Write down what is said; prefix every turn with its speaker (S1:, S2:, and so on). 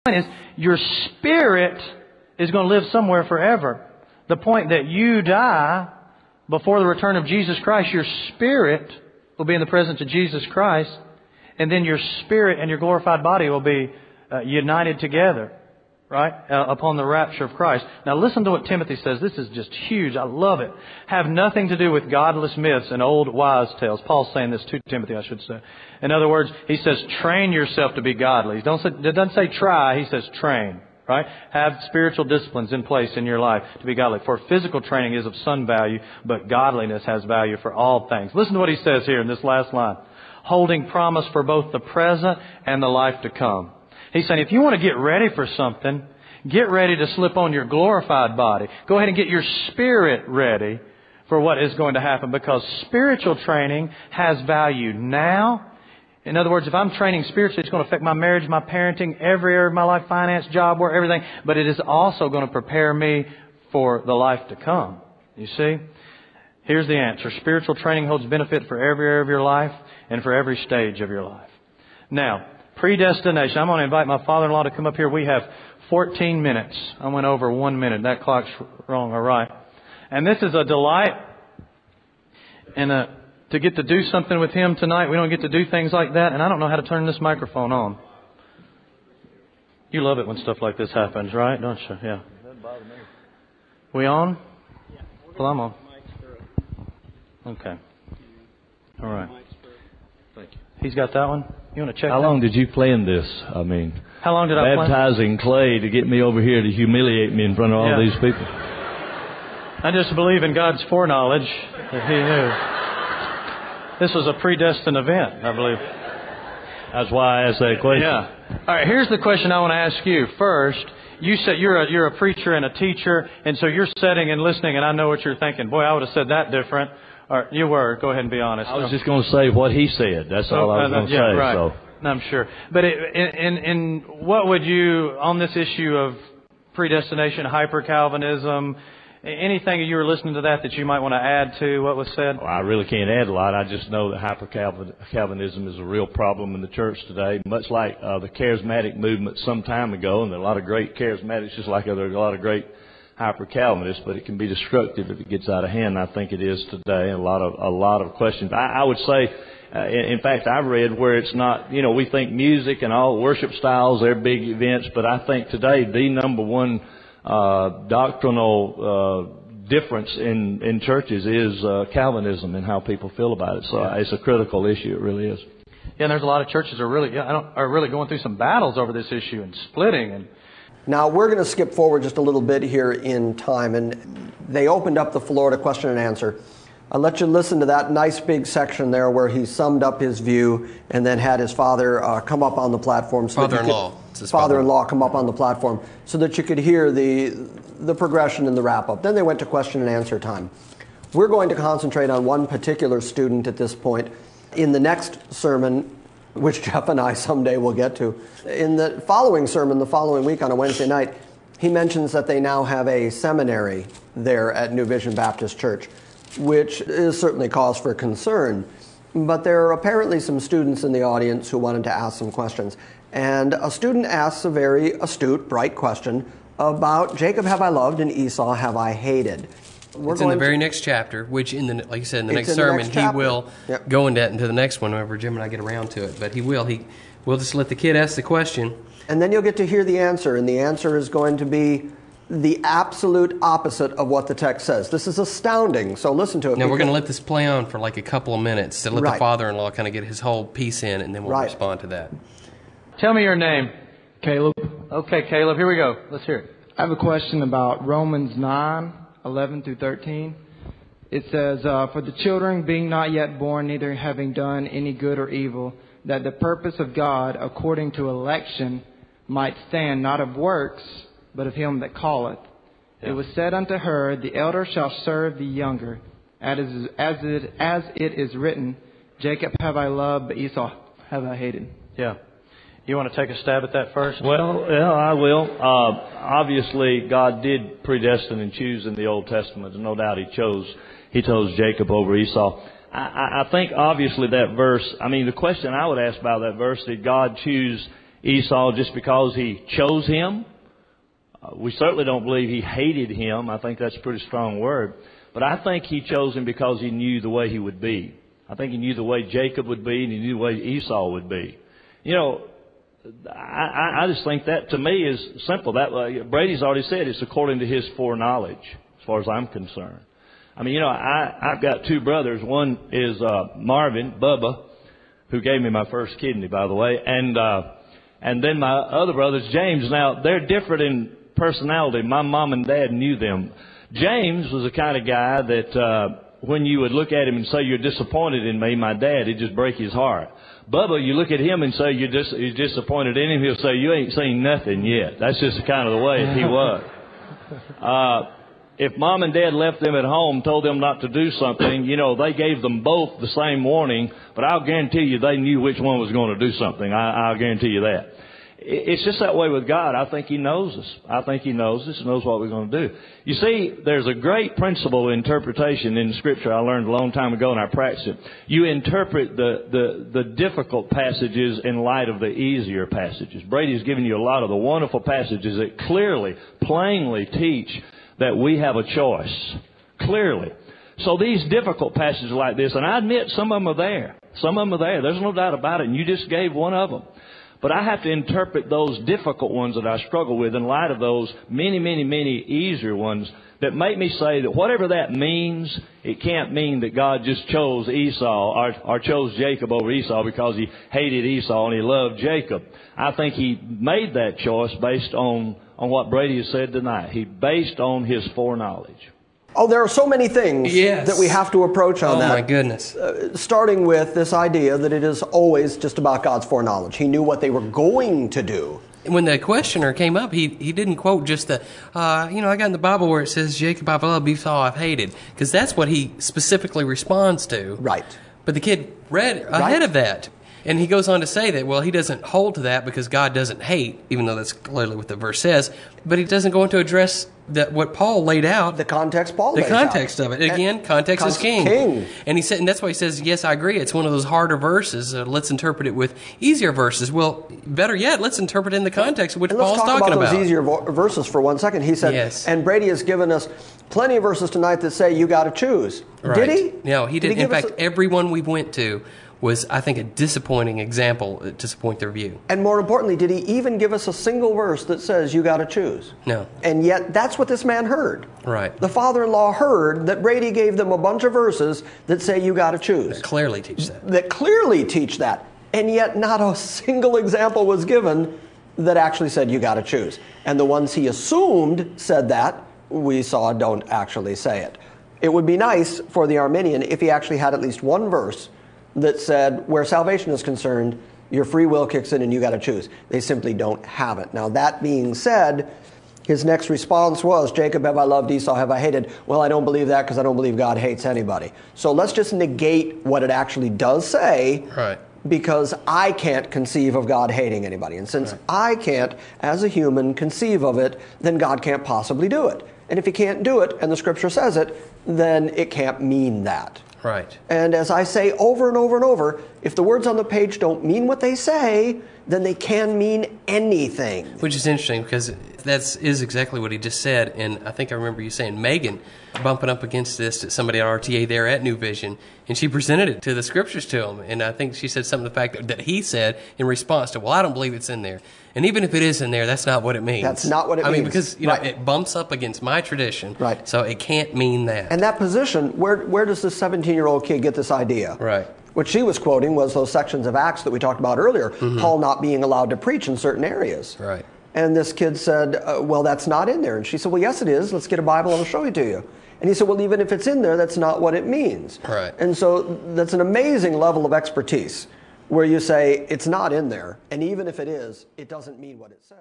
S1: point is, your spirit is going to live somewhere forever. The point that you die before the return of Jesus Christ, your spirit will be in the presence of Jesus Christ, and then your spirit and your glorified body will be united together, right, upon the rapture of Christ. Now listen to what Timothy says. This is just huge. I love it. Have nothing to do with godless myths and old wise tales. Paul's saying this to Timothy, I should say. In other words, he says, train yourself to be godly. It doesn't say try, he says train. Right? Have spiritual disciplines in place in your life to be godly. For physical training is of some value, but godliness has value for all things. Listen to what he says here in this last line. Holding promise for both the present and the life to come. He's saying if you want to get ready for something, get ready to slip on your glorified body. Go ahead and get your spirit ready for what is going to happen, because spiritual training has value now. In other words, if I'm training spiritually, it's going to affect my marriage, my parenting, every area of my life, finance, job, work, everything. But it is also going to prepare me for the life to come. You see? Here's the answer. Spiritual training holds benefit for every area of your life and for every stage of your life. Now, predestination. I'm going to invite my father-in-law to come up here. We have 14 minutes. I went over 1 minute. That clock's wrong, all right. And this is a delight and to get to do something with him tonight. We don't get to do things like that, and I don't know how to turn this microphone on. You love it when stuff like this happens, right? Don't you? Yeah. Doesn't bother me. We on? Yeah. Well, I'm on. Okay. All right. Thank you. He's got that one? You want to check
S2: How
S1: that?
S2: long did you plan this? I mean,
S1: how long did I plan?
S2: Baptizing clay to get me over here to humiliate me in front of all these people.
S1: I just believe in God's foreknowledge that He knew. This was a predestined event, I believe.
S2: That's why I asked that question.
S1: Yeah. All right, here's the question I want to ask you. First, you said you're a preacher and a teacher, and so you're sitting and listening, and I know what you're thinking. Boy, I would have said that different. Or you were. Go ahead and be honest.
S2: I was just going to say what he said. That's all I was going to say.
S1: Right.
S2: So.
S1: I'm sure. But in what would you, on this issue of predestination, hyper-Calvinism, anything you were listening to that you might want to add to what was said?
S2: Well, I really can't add a lot. I just know that hyper-Calvinism is a real problem in the church today, much like the charismatic movement some time ago. And there are a lot of great charismatics, just like there are a lot of great hyper-Calvinists, but it can be destructive if it gets out of hand. I think it is today. A lot of questions. I would say, in fact, I've read where it's not, we think music and all worship styles, they're big events, but I think today the number one doctrinal difference in churches is Calvinism and how people feel about it. So it's a critical issue. It really is.
S1: Yeah, and there's a lot of churches that are really going through some battles over this issue and splitting. And
S3: now we're going to skip forward just a little bit here in time, and they opened up the floor to question and answer. I'll let you listen to that nice big section there where he summed up his view and then had his father come up on the platform. Father-in-law come up on the platform so that you could hear the progression and the wrap-up. Then they went to question and answer time. We're going to concentrate on one particular student at this point. In the next sermon, which Jeff and I someday will get to, in the following sermon, the following week on a Wednesday night, he mentions that they now have a seminary there at New Vision Baptist Church, which is certainly cause for concern. But there are apparently some students in the audience who wanted to ask some questions. And a student asks a very astute, bright question about Jacob have I loved and Esau have I hated.
S4: It's in the very next chapter, which, like you said, in the next sermon, he will go into the next one whenever Jim and I get around to it. But we'll just let the kid ask the question.
S3: And then you'll get to hear the answer, and the answer is going to be the absolute opposite of what the text says. This is astounding, so listen to it.
S4: Now, we're going to let this play on for like a couple of minutes to let the father-in-law kind of get his whole piece in, and then we'll respond to that.
S1: Tell me your name.
S5: Caleb.
S1: Okay, Caleb, here we go. Let's hear it.
S5: I have a question about Romans 9:11 through 13. It says, for the children being not yet born, neither having done any good or evil, that the purpose of God, according to election, might stand, not of works, but of him that calleth. Yeah. It was said unto her, the elder shall serve the younger, as it is written, Jacob have I loved, but Esau have I hated.
S1: Yeah. You want to take a stab at that first?
S2: Well, yeah, I will. Obviously, God did predestine and choose in the Old Testament. No doubt He chose Jacob over Esau. I think obviously that verse, the question I would ask about that verse, did God choose Esau just because he chose him. We certainly don't believe he hated him. I think that's a pretty strong word. But I think he chose him because he knew the way he would be. I think he knew the way Jacob would be, and he knew the way Esau would be. You know, I just think that, to me, is simple. That Brady's already said it's according to his foreknowledge, as far as I'm concerned. I mean, you know, I've got two brothers. One is Marvin, Bubba, who gave me my first kidney, by the way, and then my other brother's James. Now, they're different in personality. My mom and dad knew them. James was the kind of guy that when you would look at him and say, "You're disappointed in me," my dad, it'd just break his heart. Bubba, you look at him and say you're disappointed in him, he'll say, "You ain't seen nothing yet." That's just kind of the way he was. If mom and dad left them at home, told them not to do something, you know, they gave them both the same warning, but I'll guarantee you they knew which one was going to do something. I'll guarantee you that. It's just that way with God. I think He knows us. I think He knows us and knows what we're going to do. You see, there's a great principle of interpretation in Scripture I learned a long time ago, and I practiced it. You interpret the difficult passages in light of the easier passages. Brady's given you a lot of the wonderful passages that clearly, plainly teach that we have a choice. Clearly. So these difficult passages like this, and I admit some of them are there. Some of them are there. There's no doubt about it, and you just gave one of them. But I have to interpret those difficult ones that I struggle with in light of those many, many, many easier ones that make me say that whatever that means, it can't mean that God just chose Esau or chose Jacob over Esau because He hated Esau and He loved Jacob. I think He made that choice based on what Brady has said tonight. He based on His foreknowledge.
S3: Oh, there are so many things that we have to approach on that.
S4: Oh, my goodness.
S3: Starting with this idea that it is always just about God's foreknowledge. He knew what they were going to do.
S4: When the questioner came up, he didn't quote just the, I got in the Bible where it says, Jacob I've loved, Esau I've hated. Because that's what he specifically responds to.
S3: Right.
S4: But the kid read ahead of that. And he goes on to say that, well, he doesn't hold to that because God doesn't hate, even though that's clearly what the verse says. But he doesn't go into address what Paul laid out.
S3: The context Paul laid out.
S4: The context of it. Again, context is king. And he said, and that's why he says, yes, I agree. It's one of those harder verses. Let's interpret it with easier verses. Well, better yet, let's interpret it in the context of what Paul's talking about.
S3: Let's talk about those easier verses for 1 second. He said,
S4: yes.
S3: And Brady has given us plenty of verses tonight that say you got to choose.
S4: Right.
S3: Did he?
S4: No, he didn't. In fact, every one we went to was, I think, a disappointing example to disappoint their view.
S3: And more importantly, did he even give us a single verse that says you got to choose?
S4: No.
S3: And yet, that's what this man heard.
S4: Right.
S3: The father-in-law heard that Brady gave them a bunch of verses that say you got to choose.
S4: That clearly teach that.
S3: That clearly teach that. And yet, not a single example was given that actually said you got to choose. And the ones he assumed said that, we saw don't actually say it. It would be nice for the Arminian if he actually had at least one verse that said, where salvation is concerned, your free will kicks in and you got to choose. They simply don't have it. Now, that being said, his next response was, Jacob have I loved, Esau have I hated. Well, I don't believe that because I don't believe God hates anybody. So let's just negate what it actually does say,
S4: right,
S3: because I can't conceive of God hating anybody. And since I can't, as a human, conceive of it, then God can't possibly do it. And if He can't do it, and the Scripture says it, then it can't mean that.
S4: Right.
S3: And as I say over and over and over, if the words on the page don't mean what they say, then they can mean anything.
S4: Which is interesting because that is exactly what he just said. And I think I remember you saying Megan bumping up against this at somebody at RTA there at New Vision, and she presented it to the Scriptures to him. And I think she said something to the fact that he said in response to, well, I don't believe it's in there. And even if it is in there, that's not what it means.
S3: That's not what it means.
S4: I mean, because it bumps up against my tradition.
S3: Right.
S4: So it can't mean that.
S3: And that position, where does this 17-year-old kid get this idea?
S4: Right.
S3: What she was quoting was those sections of Acts that we talked about earlier, Paul not being allowed to preach in certain areas.
S4: Right.
S3: And this kid said, well, that's not in there. And she said, well, yes, it is. Let's get a Bible and I'll show it to you. And he said, well, even if it's in there, that's not what it means.
S4: Right.
S3: And so that's an amazing level of expertise where you say, it's not in there. And even if it is, it doesn't mean what it says.